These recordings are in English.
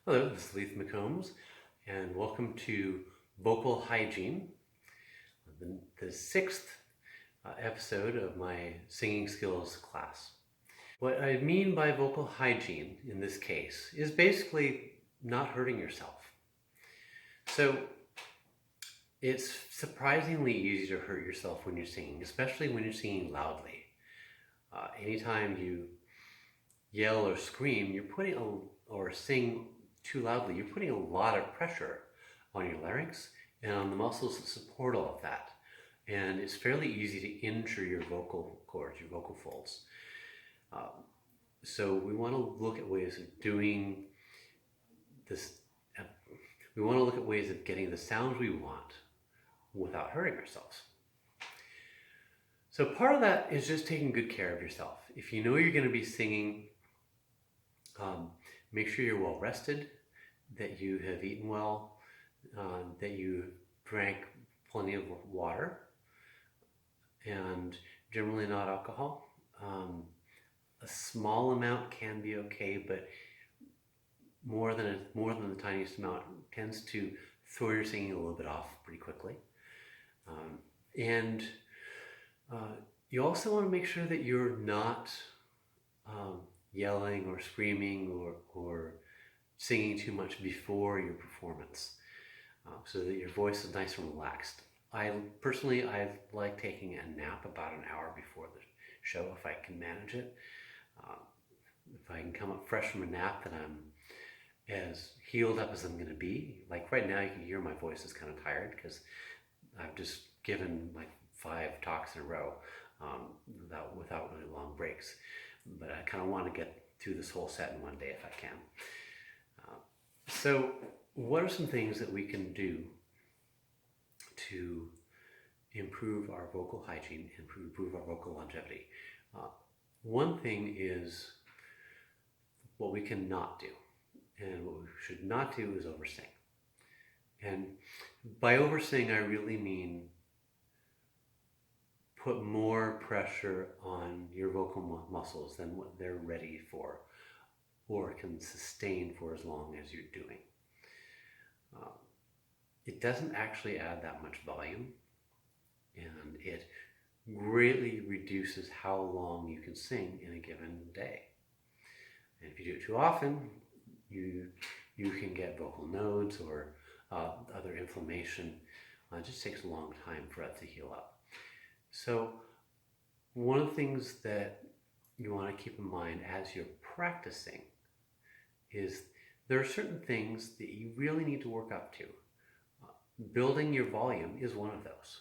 Hello, this is Leith McCombs, and welcome to Vocal Hygiene, the sixth episode of my singing skills class. What I mean by vocal hygiene in this case is basically not hurting yourself. So it's surprisingly easy to hurt yourself when you're singing, especially when you're singing loudly. Anytime you yell or scream, or sing too loudly, you're putting a lot of pressure on your larynx and on the muscles that support all of that. And it's fairly easy to injure your vocal cords, your vocal folds. So we want to look at ways of doing this. We want to look at ways of getting the sounds we want without hurting ourselves. So part of that is just taking good care of yourself. If you know you're going to be singing, make sure you're well rested, that you have eaten well, that you drank plenty of water, and generally not alcohol. A small amount can be okay, but more than the tiniest amount tends to throw your singing a little bit off pretty quickly. And you also want to make sure that you're not yelling or screaming or singing too much before your performance, so that your voice is nice and relaxed. I like taking a nap about an hour before the show if I can manage it. If I can come up fresh from a nap, then I'm as healed up as I'm going to be. Like right now, you can hear my voice is kind of tired because I've just given like 5 talks in a row without really long breaks. But I kind of want to get through this whole set in one day if I can. So what are some things that we can do to improve our vocal hygiene and improve our vocal longevity? One thing is what we cannot do, and what we should not do is oversing. And by oversing, I really mean put more pressure on your vocal muscles than what they're ready for or can sustain for as long as you're doing. It doesn't actually add that much volume, and it greatly reduces how long you can sing in a given day. And if you do it too often, you can get vocal nodes or other inflammation. It just takes a long time for that to heal up. So one of the things that you want to keep in mind as you're practicing is there are certain things that you really need to work up to. Building your volume is one of those.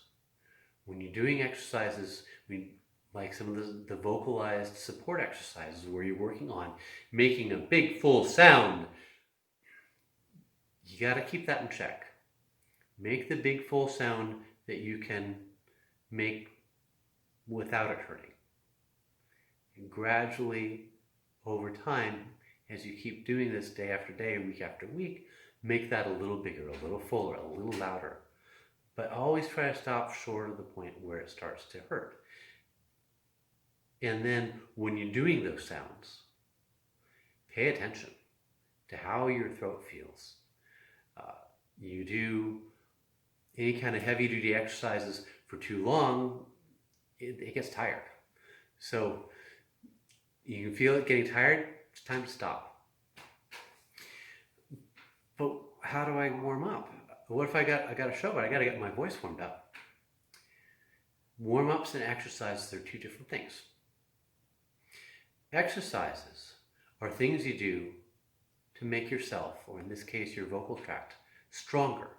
When you're doing exercises, like some of the vocalized support exercises where you're working on making a big full sound, you got to keep that in check. Make the big full sound that you can make without it hurting. And gradually, over time, as you keep doing this day after day, week after week, make that a little bigger, a little fuller, a little louder. But always try to stop short of the point where it starts to hurt. And then when you're doing those sounds, pay attention to how your throat feels. You do any kind of heavy-duty exercises for too long, it gets tired. So you can feel it getting tired, it's time to stop. But how do I warm up? What if I got a show, but I got to get my voice warmed up? Warm-ups and exercises are 2 different things. Exercises are things you do to make yourself, or in this case your vocal tract, stronger.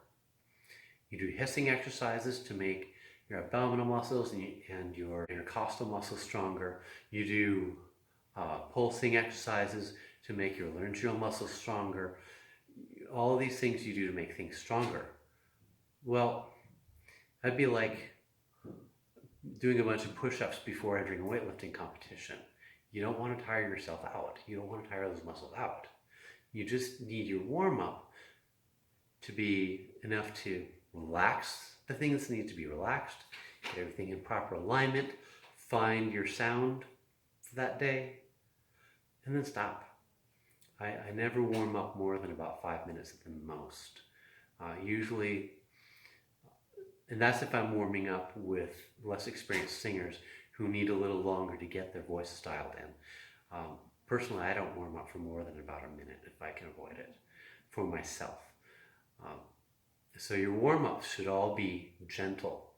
You do hissing exercises to make your abdominal muscles and your intercostal muscles stronger. You do pulsing exercises to make your laryngeal muscles stronger. All these things you do to make things stronger. Well, that'd be like doing a bunch of push-ups before entering a weightlifting competition. You don't want to tire yourself out. You don't want to tire those muscles out. You just need your warm-up to be enough to relax the things that need to be relaxed, get everything in proper alignment, find your sound for that day, and then stop. I never warm up more than about 5 minutes at the most. Usually, and that's if I'm warming up with less experienced singers who need a little longer to get their voices dialed in. Personally, I don't warm up for more than about a minute if I can avoid it for myself. Um, so your warm-ups should all be gentle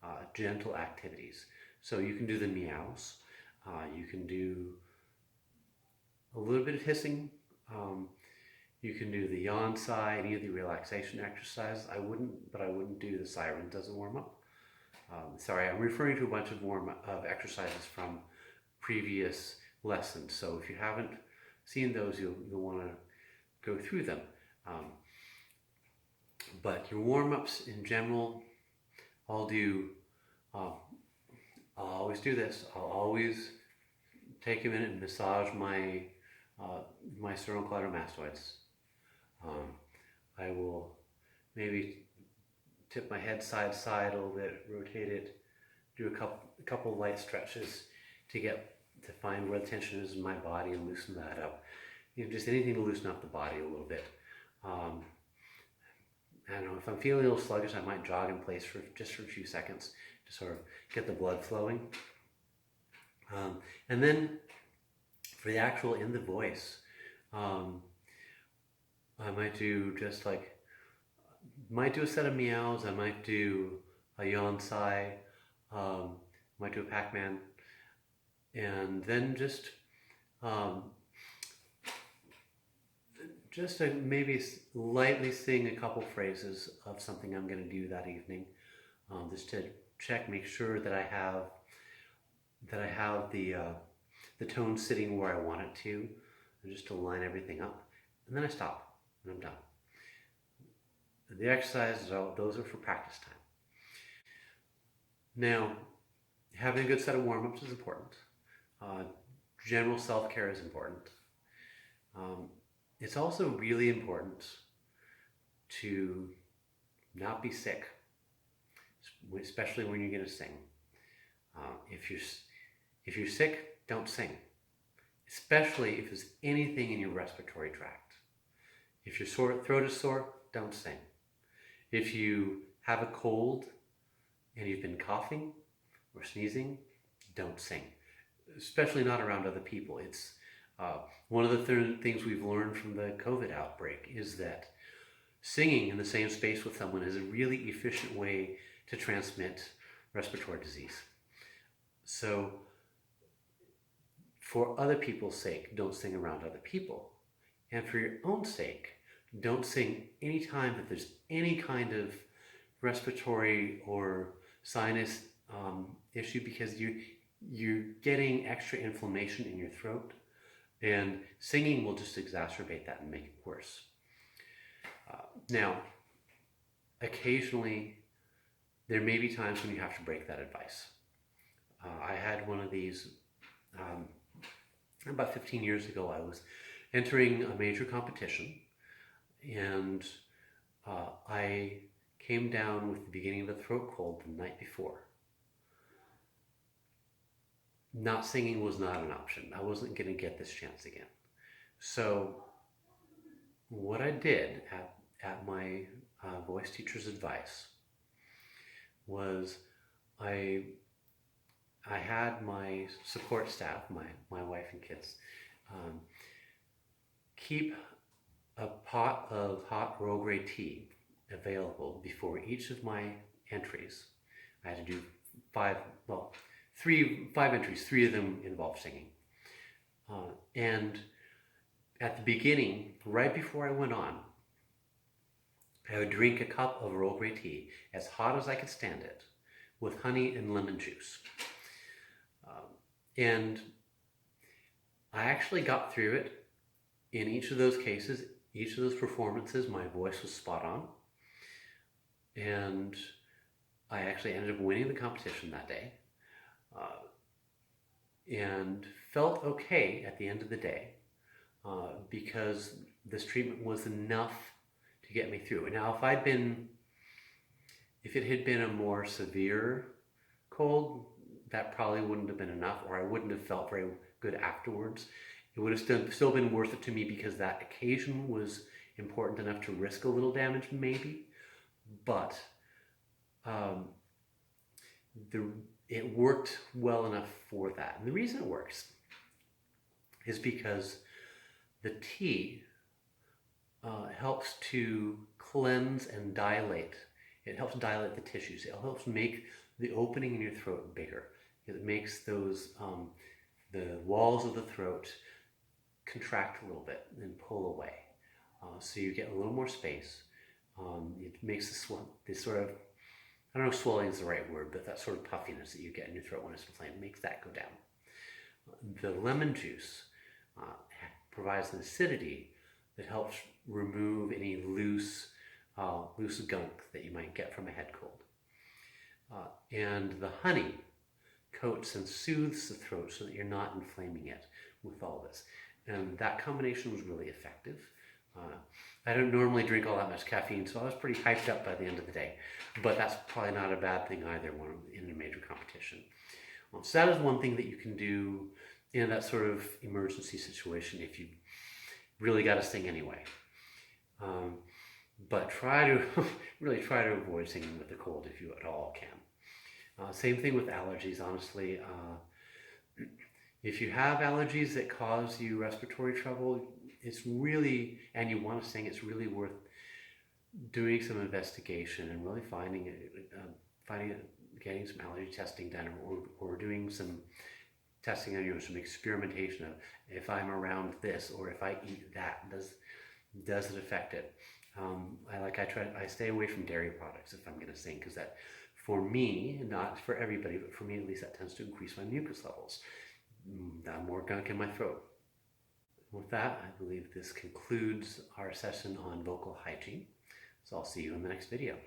activities. So you can do the meows, you can do a little bit of hissing, you can do the yawn sigh, any of the relaxation exercises. I wouldn't do the siren, doesn't warm up. Sorry, I'm referring to a bunch of exercises from previous lessons. So if you haven't seen those, you'll want to go through them. But your warm-ups in general, I'll always do this. I'll always take a minute and massage my sternocleidomastoids. I will maybe tip my head side to side a little bit, rotate it, do a couple light stretches to find where the tension is in my body and loosen that up. Just anything to loosen up the body a little bit. I don't know, if I'm feeling a little sluggish, I might jog in place for a few seconds to sort of get the blood flowing. And then for the actual in the voice, I might do might do a set of meows, I might do a yawn sigh, might do a Pac-Man, and then just maybe lightly sing a couple phrases of something I'm going to do that evening, just to make sure that I have the tone sitting where I want it to, and just to line everything up, and then I stop and I'm done. The exercises, those are for practice time. Now, having a good set of warm-ups is important. General self-care is important. It's also really important to not be sick, especially when you're going to sing. If you're sick, don't sing, especially if there's anything in your respiratory tract. If your throat is sore, don't sing. If you have a cold and you've been coughing or sneezing, don't sing, especially not around other people. It's one of the things we've learned from the COVID outbreak is that singing in the same space with someone is a really efficient way to transmit respiratory disease. So for other people's sake, don't sing around other people. And for your own sake, don't sing anytime that there's any kind of respiratory or sinus issue, because you're getting extra inflammation in your throat, and singing will just exacerbate that and make it worse. Now, occasionally, there may be times when you have to break that advice. I had one of these about 15 years ago. I was entering a major competition, and I came down with the beginning of a throat cold the night before. Not singing was not an option. I wasn't going to get this chance again. So what I did at my voice teacher's advice was I had my support staff, my wife and kids, keep a pot of hot Earl Grey tea available before each of my entries. I had to do five entries, 3 of them involved singing. And at the beginning, right before I went on, I would drink a cup of Earl Grey tea, as hot as I could stand it, with honey and lemon juice. And I actually got through it. In each of those cases, each of those performances, my voice was spot on. And I actually ended up winning the competition that day. And felt okay at the end of the day, because this treatment was enough to get me through. And now if it had been a more severe cold, that probably wouldn't have been enough, or I wouldn't have felt very good afterwards. It would have still been worth it to me because that occasion was important enough to risk a little damage maybe, but it worked well enough for that. And the reason it works is because the tea helps to cleanse and dilate. It helps dilate the tissues. It helps make the opening in your throat bigger. It makes those the walls of the throat contract a little bit and pull away, so you get a little more space. It makes this sort of, I don't know if swelling is the right word, but that sort of puffiness that you get in your throat when it's inflamed makes that go down. The lemon juice provides an acidity that helps remove any loose gunk that you might get from a head cold. And the honey coats and soothes the throat so that you're not inflaming it with all this. And that combination was really effective. I don't normally drink all that much caffeine, so I was pretty hyped up by the end of the day. But that's probably not a bad thing either when in a major competition. So that is one thing that you can do in that sort of emergency situation if you really got to sing anyway. But really try to avoid singing with a cold if you at all can. Same thing with allergies, honestly. If you have allergies that cause you respiratory trouble, it's really, and you want to sing, it's really worth doing some investigation and really getting some allergy testing done, or doing some testing on you, some experimentation of if I'm around this or if I eat that, does it affect it? I stay away from dairy products if I'm going to sing, because that, for me, not for everybody, but for me at least, that tends to increase my mucus levels. More gunk in my throat. With that, I believe this concludes our session on vocal hygiene. So I'll see you in the next video.